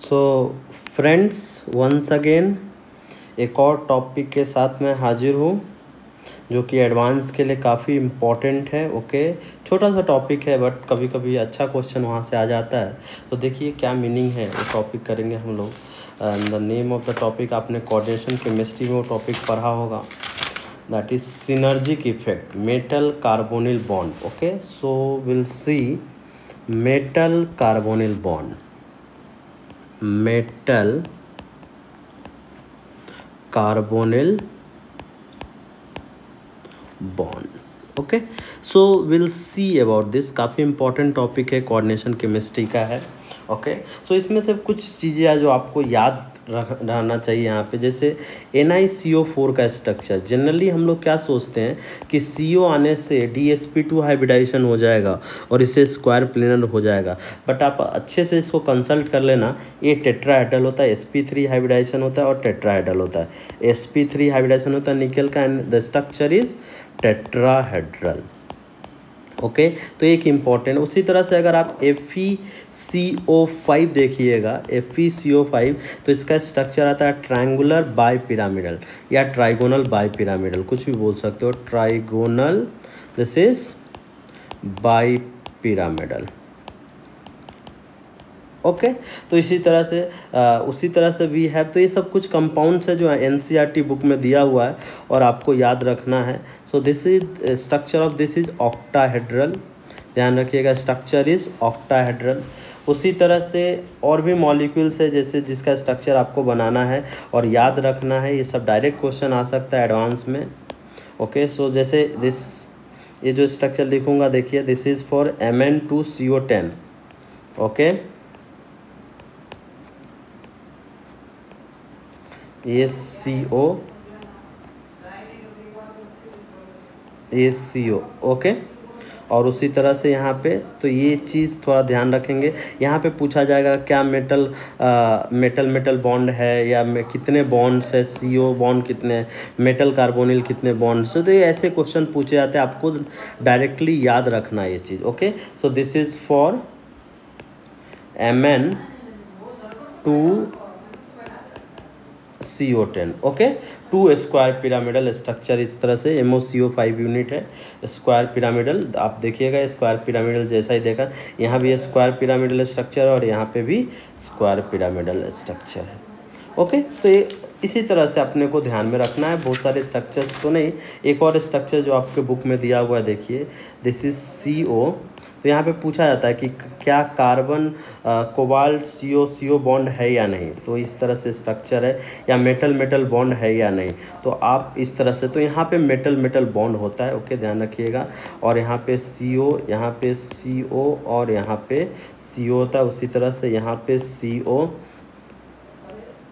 So friends, once again एक और topic के साथ मैं हाजिर हूँ जो कि एडवांस के लिए काफ़ी इम्पोर्टेंट है। ओके, छोटा सा टॉपिक है बट कभी कभी अच्छा क्वेश्चन वहाँ से आ जाता है। तो देखिए क्या मीनिंग है, वो टॉपिक करेंगे हम लोग। The name of the topic आपने कोऑर्डिनेशन केमिस्ट्री में वो टॉपिक पढ़ा होगा, that is synergic effect metal carbonyl bond. Okay, so will see metal carbonyl bond, metal carbonyl bond. Okay, so will see about this. काफ़ी important topic है, coordination chemistry का है। Okay, सो इसमें से कुछ चीज़ें हैं जो आपको याद रहना चाहिए यहाँ पे। जैसे NiCO4 का स्ट्रक्चर, जनरली हम लोग क्या सोचते हैं कि CO आने से DsP2 हाइब्रिडाइजेशन हो जाएगा और इससे स्क्वायर प्लेनर हो जाएगा, बट आप अच्छे से इसको कंसल्ट कर लेना। ये टेट्राहेड्रल होता है, sp3 हाइब्रिडाइजेशन होता है और टेट्राहेड्रल होता है। sp3 हाइब्रिडाइजेशन होता है निकल का and the structure is tetrahedral. Okay, तो एक इम्पॉर्टेंट। उसी तरह से अगर आप FeCO5 देखिएगा, FeCO5, तो इसका स्ट्रक्चर आता है ट्रायंगुलर बाई पिरामिडल या ट्राइगोनल बाई पिरामिडल, कुछ भी बोल सकते हो। Trigonal, this is bi pyramidal. Okay, तो उसी तरह से वी हैव। तो ये सब कुछ कंपाउंड्स है जो NCERT बुक में दिया हुआ है और आपको याद रखना है। So this is structure of this is octahedral, ध्यान रखिएगा, स्ट्रक्चर इज ऑक्टाहेड्रल। उसी तरह से और भी मॉलिक्यूल्स है जैसे जिसका स्ट्रक्चर आपको बनाना है और याद रखना है। ये सब डायरेक्ट क्वेश्चन आ सकता है एडवांस में। ओके, सो जैसे दिस, ये जो स्ट्रक्चर लिखूंगा देखिए, this is for Mn2CO10। Okay, ये CO। ओके, और उसी तरह से यहाँ पे तो ये चीज़ थोड़ा ध्यान रखेंगे। यहाँ पे पूछा जाएगा क्या मेटल बॉन्ड है या कितने बॉन्ड्स है, CO बॉन्ड कितने हैं, मेटल कार्बोनिल कितने बॉन्ड्स है। तो ये ऐसे क्वेश्चन पूछे जाते हैं, आपको डायरेक्टली याद रखना है ये चीज़। Okay, so this is for Mn2CO10। Okay, 2 square pyramidal structure इस तरह से, MoCO5 यूनिट है स्क्वायर पिरामिडल। आप देखिएगा स्क्वायर पिरामिडल जैसा ही देखा, यहाँ भी स्क्वायर पिरामिडल स्ट्रक्चर और यहाँ पे भी स्क्वायर पिरामिडल स्ट्रक्चर है। ओके, तो ये इसी तरह से अपने को ध्यान में रखना है। बहुत सारे स्ट्रक्चर्स तो नहीं, एक और स्ट्रक्चर जो आपके बुक में दिया हुआ है देखिए, दिस इज CO। तो यहाँ पे पूछा जाता है कि क्या कार्बन कोबाल्ट CO बॉन्ड है या नहीं, तो इस तरह से स्ट्रक्चर है, या मेटल बॉन्ड है या नहीं, तो आप इस तरह से, तो यहाँ पे मेटल बॉन्ड होता है। ओके, ध्यान रखिएगा। और यहाँ पे CO, यहाँ पे CO और यहाँ पे CO होता है। उसी तरह से यहाँ पे CO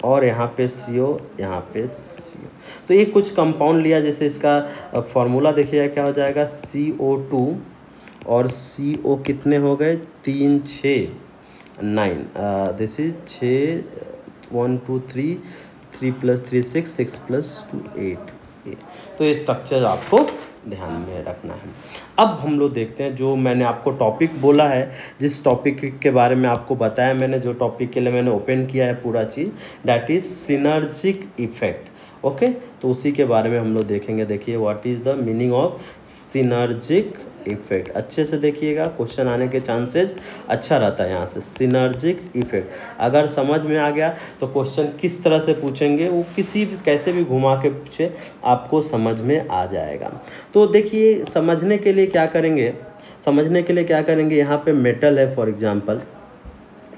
और यहाँ पे CO, यहाँ पे CO। तो ये कुछ कंपाउंड लिया, जैसे इसका फॉर्मूला देखिएगा क्या हो जाएगा, CO2 और CO कितने हो गए, 3 6 9, दिस इज 6 1 2 3 3 + 3 6 6 + 2 8। तो ये स्ट्रक्चर आपको ध्यान में रखना है। अब हम लोग देखते हैं जो मैंने आपको टॉपिक बोला है, जिस टॉपिक के बारे में आपको बताया मैंने, जो टॉपिक के लिए मैंने ओपन किया है पूरा चीज़, that is synergic effect. Okay, तो उसी के बारे में हम लोग देखेंगे। देखिए what is the meaning of synergic effect, अच्छे से देखिएगा, क्वेश्चन आने के चांसेस अच्छा रहता है यहाँ से। सिनर्जिक इफेक्ट अगर समझ में आ गया तो क्वेश्चन किस तरह से पूछेंगे, वो किसी भी कैसे भी घुमा के पूछे आपको समझ में आ जाएगा। तो देखिए समझने के लिए क्या करेंगे, यहाँ पे मेटल है, फॉर एग्जांपल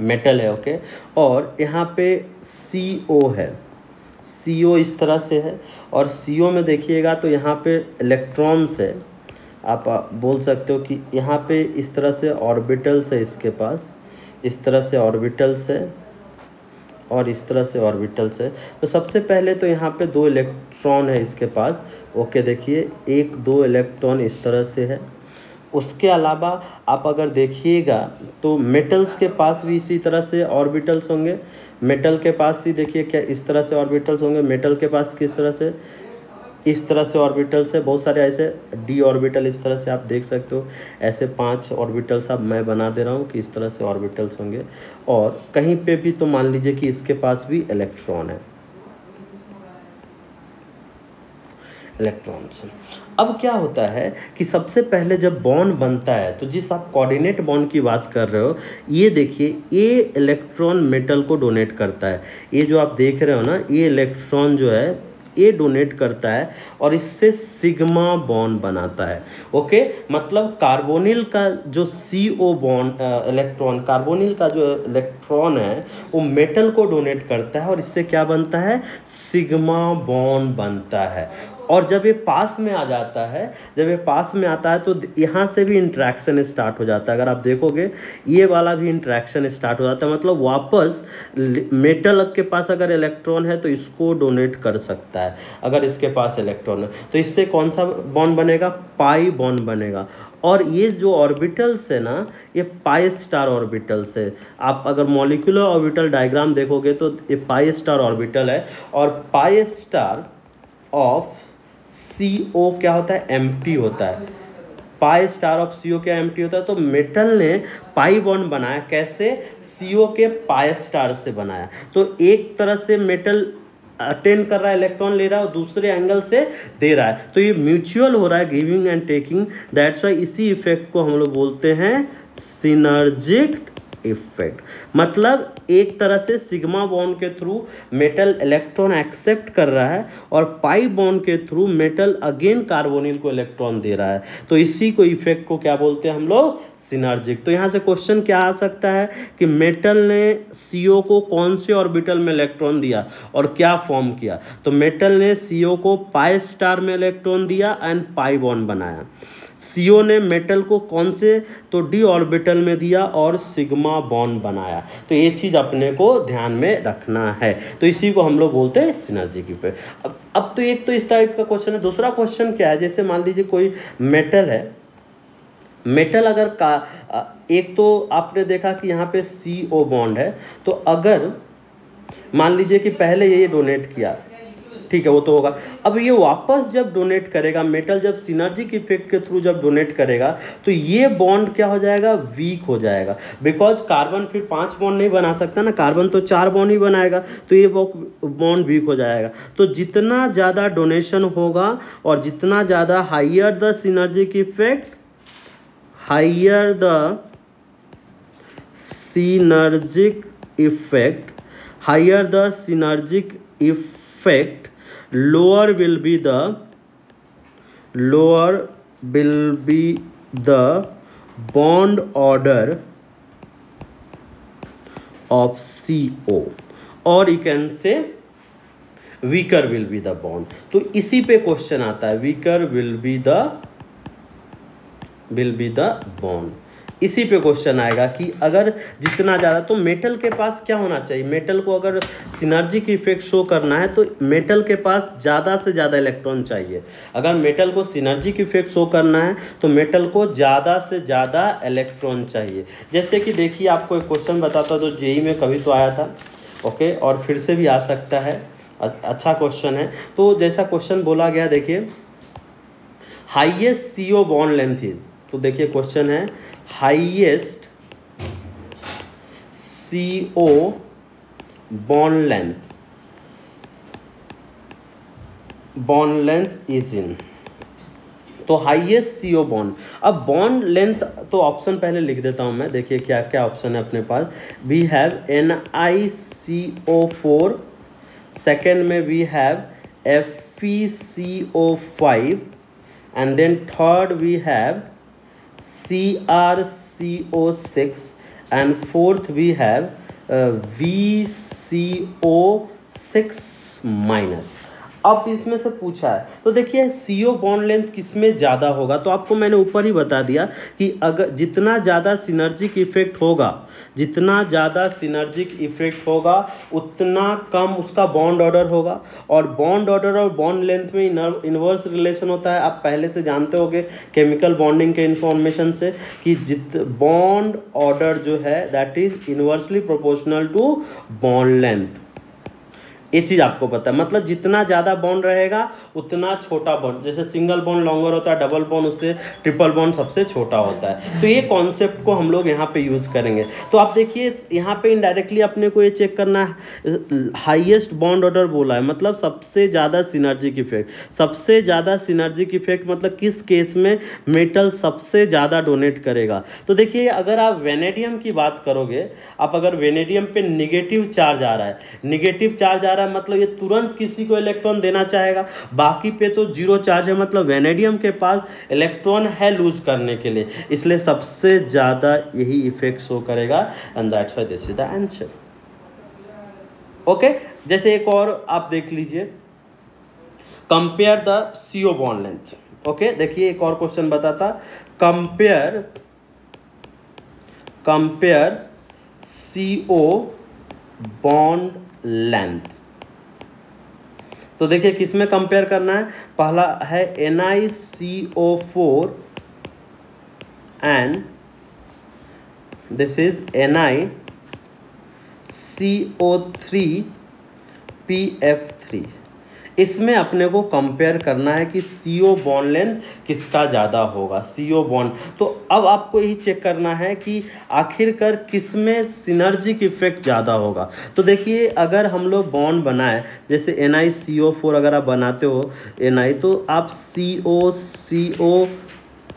मेटल है। ओके, और यहाँ पे CO है, CO इस तरह से है, और CO में देखिएगा तो यहाँ पे इलेक्ट्रॉन्स है। आप बोल सकते हो कि यहाँ पे इस तरह से ऑर्बिटल्स है, इसके पास इस तरह से ऑर्बिटल्स है और इस तरह से ऑर्बिटल्स है। तो सबसे पहले तो यहाँ पे 2 इलेक्ट्रॉन है इसके पास। ओके, देखिए 1 2 इलेक्ट्रॉन इस तरह से है। उसके अलावा आप अगर देखिएगा तो मेटल्स के पास भी इसी तरह से ऑर्बिटल्स होंगे। मेटल के पास ही देखिए क्या इस तरह से ऑर्बिटल्स होंगे। मेटल के पास किस तरह से इस तरह से ऑर्बिटल्स है, बहुत सारे ऐसे डी ऑर्बिटल इस तरह से आप देख सकते हो। ऐसे 5 ऑर्बिटल्स अब मैं बना दे रहा हूँ कि इस तरह से ऑर्बिटल्स होंगे। और कहीं पे भी तो मान लीजिए कि इसके पास भी इलेक्ट्रॉन है, इलेक्ट्रॉन्स। अब क्या होता है कि सबसे पहले जब बॉन्ड बनता है तो जिस आप कोऑर्डिनेट बॉन्ड की बात कर रहे हो, ये देखिए ये इलेक्ट्रॉन मेटल को डोनेट करता है। ये जो आप देख रहे हो ना, ये इलेक्ट्रॉन जो है ये डोनेट करता है और इससे सिग्मा बॉन्ड बनाता है। ओके, मतलब कार्बोनिल का जो CO बॉन्ड इलेक्ट्रॉन, कार्बोनिल का जो इलेक्ट्रॉन है वो मेटल को डोनेट करता है और इससे क्या बनता है, सिग्मा बॉन्ड बनता है। और जब ये पास में आ जाता है, जब ये पास में आता है तो यहाँ से भी इंट्रैक्शन स्टार्ट हो जाता है। अगर आप देखोगे ये वाला भी इंट्रैक्शन स्टार्ट हो जाता है, मतलब वापस मेटल के पास अगर इलेक्ट्रॉन है तो इसको डोनेट कर सकता है अगर इसके पास इलेक्ट्रॉन है। तो इससे कौन सा बॉन्ड बनेगा, पाई बॉन्ड बनेगा। और ये जो ऑर्बिटल्स है ना, ये पाई स्टार ऑर्बिटल्स है। आप अगर मॉलिक्यूलर ऑर्बिटल डायग्राम देखोगे तो ये पाई स्टार ऑर्बिटल है। और पाई स्टार ऑफ CO क्या होता है, एम्प्टी होता है। पाई स्टार ऑफ CO क्या एम्प्टी होता है। तो मेटल ने पाई बॉन्ड बनाया, कैसे, CO के पाई स्टार से बनाया। तो एक तरह से मेटल अटेंड कर रहा है, इलेक्ट्रॉन ले रहा है और दूसरे एंगल से दे रहा है। तो ये म्यूचुअल हो रहा है, giving and taking. That's why इसी इफेक्ट को हम लोग बोलते हैं सिनर्जिक इफेक्ट। मतलब एक तरह से सिग्मा बॉन्ड के थ्रू मेटल इलेक्ट्रॉन एक्सेप्ट कर रहा है और पाई बॉन्ड के थ्रू मेटल अगेन कार्बोनिल को इलेक्ट्रॉन दे रहा है। तो इसी को इफेक्ट को क्या बोलते हैं हम लोग, सिनर्जिक। तो यहाँ से क्वेश्चन क्या आ सकता है कि मेटल ने CO को कौन से ऑर्बिटल में इलेक्ट्रॉन दिया और क्या फॉर्म किया। तो मेटल ने CO को पाई स्टार में इलेक्ट्रॉन दिया एंड पाई बॉन्ड बनाया। CO ने मेटल को कौन से, तो D ऑर्बिटल में दिया और सिग्मा बॉन्ड बनाया। तो ये चीज़ अपने को ध्यान में रखना है। तो इसी को हम लोग बोलते हैं सिनर्जिक इफेक्ट। अब तो एक तो इस टाइप का क्वेश्चन है। दूसरा क्वेश्चन क्या है, जैसे मान लीजिए कोई मेटल है, मेटल अगर का एक तो आपने देखा कि यहाँ पे CO बॉन्ड है। तो अगर मान लीजिए कि पहले ये डोनेट किया, ठीक है, वो तो होगा। अब ये वापस जब डोनेट करेगा, मेटल जब सिनर्जिक इफेक्ट के थ्रू जब डोनेट करेगा तो ये बॉन्ड क्या हो जाएगा, वीक हो जाएगा। बिकॉज कार्बन फिर 5 बॉन्ड नहीं बना सकता ना, कार्बन तो 4 बॉन्ड ही बनाएगा, तो ये बॉन्ड वीक हो जाएगा। तो जितना ज़्यादा डोनेशन होगा और जितना ज़्यादा higher the synergic effect, higher the synergic effect, higher the synergic effect, lower will be the bond order of CO, or you can say weaker will be the bond। तो इसी पे क्वेश्चन आता है, weaker will be the bond। इसी पे question आएगा कि अगर जितना ज़्यादा, तो मेटल के पास क्या होना चाहिए, मेटल को अगर सिनर्जिक इफेक्ट शो करना है तो मेटल के पास ज़्यादा से ज़्यादा इलेक्ट्रॉन चाहिए। अगर मेटल को सिनर्जिक इफेक्ट शो करना है तो मेटल को ज़्यादा से ज़्यादा इलेक्ट्रॉन चाहिए। जैसे कि देखिए आपको एक क्वेश्चन बताता तो JEE में कभी तो आया था, ओके, और फिर से भी आ सकता है, अच्छा क्वेश्चन है। तो जैसा क्वेश्चन बोला गया, देखिए highest CO bond length is, तो देखिए क्वेश्चन है highest CO bond length is in, तो हाईएस्ट CO बॉन्ड। अब बॉन्ड लेंथ तो ऑप्शन पहले लिख देता हूं मैं, देखिए क्या क्या ऑप्शन है अपने पास। वी हैव NiCO4, सेकेंड में we have FeCO5, and then third we have CrCO6, and fourth we have VCO6 minus। अब इसमें से पूछा है तो देखिए CO बॉन्ड लेंथ किसमें ज़्यादा होगा, तो आपको मैंने ऊपर ही बता दिया कि अगर जितना ज़्यादा सिनर्जिक इफेक्ट होगा, जितना ज़्यादा सिनर्जिक इफेक्ट होगा उतना कम उसका बॉन्ड ऑर्डर होगा। और बॉन्ड ऑर्डर और बॉन्ड लेंथ में इन्वर्स रिलेशन होता है, आप पहले से जानते होंगे केमिकल बॉन्डिंग के इन्फॉर्मेशन से कि बॉन्ड ऑर्डर जो है that is inversely proportional to bond length. ये चीज़ आपको पता है, मतलब जितना ज़्यादा बॉन्ड रहेगा उतना छोटा बॉन्ड, जैसे सिंगल बॉन्ड लॉन्गर होता है, डबल बॉन्ड उससे ट्रिपल बॉन्ड सबसे छोटा होता है। तो ये कॉन्सेप्ट को हम लोग यहाँ पे यूज़ करेंगे। तो आप देखिए यहाँ पे इनडायरेक्टली अपने को ये चेक करना है, हाईएस्ट बॉन्ड ऑर्डर बोला है, मतलब सबसे ज़्यादा सिनर्जिक इफेक्ट। सबसे ज़्यादा सिनर्जिक इफेक्ट मतलब किस केस में मेटल सबसे ज़्यादा डोनेट करेगा। तो देखिए अगर आप वेनेडियम की बात करोगे, आप अगर वेनेडियम पे निगेटिव चार्ज आ रहा है, निगेटिव चार्ज आ रहा है मतलब ये तुरंत किसी को इलेक्ट्रॉन देना चाहेगा, बाकी पे तो जीरो चार्ज है, मतलब वेनेडियम के पास इलेक्ट्रॉन है लूज करने के लिए, इसलिए सबसे ज़्यादा यही इफेक्ट शो करेगा and that's why this is the answer. Okay, जैसे एक और आप देख लीजिए, compare the CO bond length. Okay, देखिए एक और क्वेश्चन बताता, कंपेयर CO बॉन्ड लेंथ। तो देखिए किस में कंपेयर करना है, पहला है NiCO4 and this is NiCO3PF3। इसमें अपने को कंपेयर करना है कि CO बॉन्ड लेंथ किसका ज़्यादा होगा, CO बॉन्ड। तो अब आपको यही चेक करना है कि आखिरकार किस में सिनर्जिक इफेक्ट ज़्यादा होगा। तो देखिए अगर हम लोग बॉन्ड बनाए, जैसे NiCO4 अगर आप बनाते हो Ni, तो आप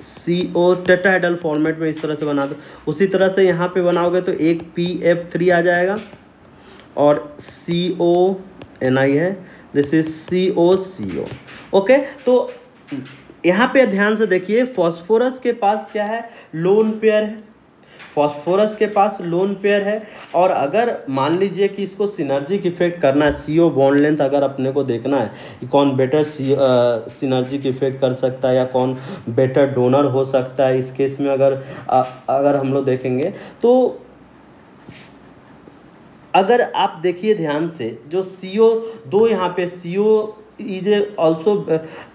CO टेट्राहेड्रल फॉर्मेट में इस तरह से बना दो, उसी तरह से यहाँ पे बनाओगे तो एक PF3 आ जाएगा और CO Ni है, दिस इज CO। ओके, तो यहाँ पे ध्यान से देखिए, फॉस्फोरस के पास क्या है, लोन पेयर है, फॉस्फोरस के पास लोन पेयर है। और अगर मान लीजिए कि इसको सिनर्जिक इफेक्ट करना है, CO बॉन्ड लेंथ अगर अपने को देखना है कि कौन बेटर सिनर्जिक इफेक्ट कर सकता है या कौन बेटर डोनर हो सकता है, इस केस में अगर हम लोग देखेंगे तो अगर आप देखिए ध्यान से, जो CO2 यहाँ पे CO is also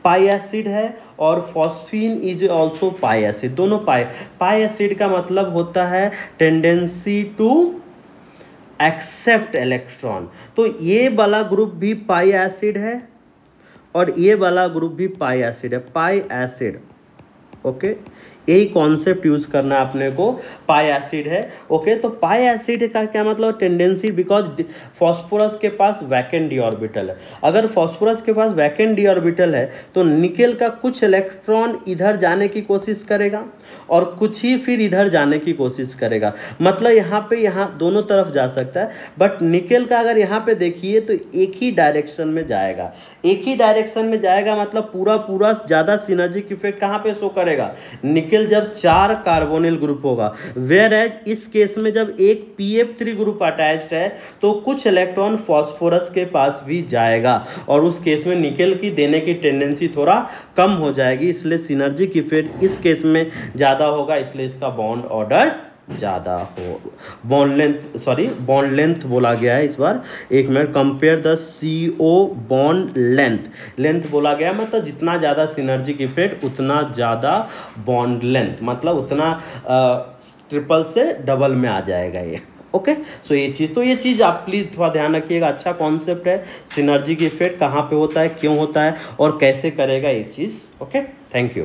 pi acid है और phosphine is also pi acid, दोनों पाई एसिड का मतलब होता है टेंडेंसी टू एक्सेप्ट इलेक्ट्रॉन। तो ये वाला ग्रुप भी पाई एसिड है और ये वाला ग्रुप भी पाई एसिड है, पाई एसिड। ओके, यही कॉन्सेप्ट यूज करना है अपने को, पाई एसिड है। ओके, तो पाई एसिड का क्या मतलब, टेंडेंसी, बिकॉज फॉस्फोरस के पास वैकेंट डी ऑर्बिटल है। अगर फॉस्फोरस के पास वैकेंट डी ऑर्बिटल है तो निकेल का कुछ इलेक्ट्रॉन इधर जाने की कोशिश करेगा और कुछ ही फिर इधर जाने की कोशिश करेगा, मतलब यहाँ दोनों तरफ जा सकता है। बट निकेल का अगर यहाँ पे देखिए तो एक ही डायरेक्शन में जाएगा, एक ही डायरेक्शन में जाएगा, मतलब पूरा ज़्यादा सिनर्जिक इफेक्ट कहाँ पे शो करेगा, निकेल जब 4 कार्बोनिल ग्रुप होगा। वेयर एज इस केस में जब एक PF3 ग्रुप अटैच्ड है तो कुछ इलेक्ट्रॉन फॉस्फोरस के पास भी जाएगा और उस केस में निकेल की देने की टेंडेंसी थोड़ा कम हो जाएगी, इसलिए सिनर्जिक इफेक्ट इस केस में ज़्यादा होगा, इसलिए इसका बॉन्ड ऑर्डर ज़्यादा हो। बॉन्ड लेंथ बोला गया है इस बार, एक minute, compare the CO bond length बोला गया, मतलब जितना ज़्यादा सिनर्जिक इफेक्ट उतना ज़्यादा बॉन्ड लेंथ, मतलब उतना ट्रिपल से डबल में आ जाएगा ये। ओके, सो ये चीज़ आप प्लीज़ थोड़ा ध्यान रखिएगा, अच्छा कॉन्सेप्ट है, सिनर्जिक इफेक्ट कहाँ पे होता है, क्यों होता है और कैसे करेगा ये चीज़। Okay, thank you.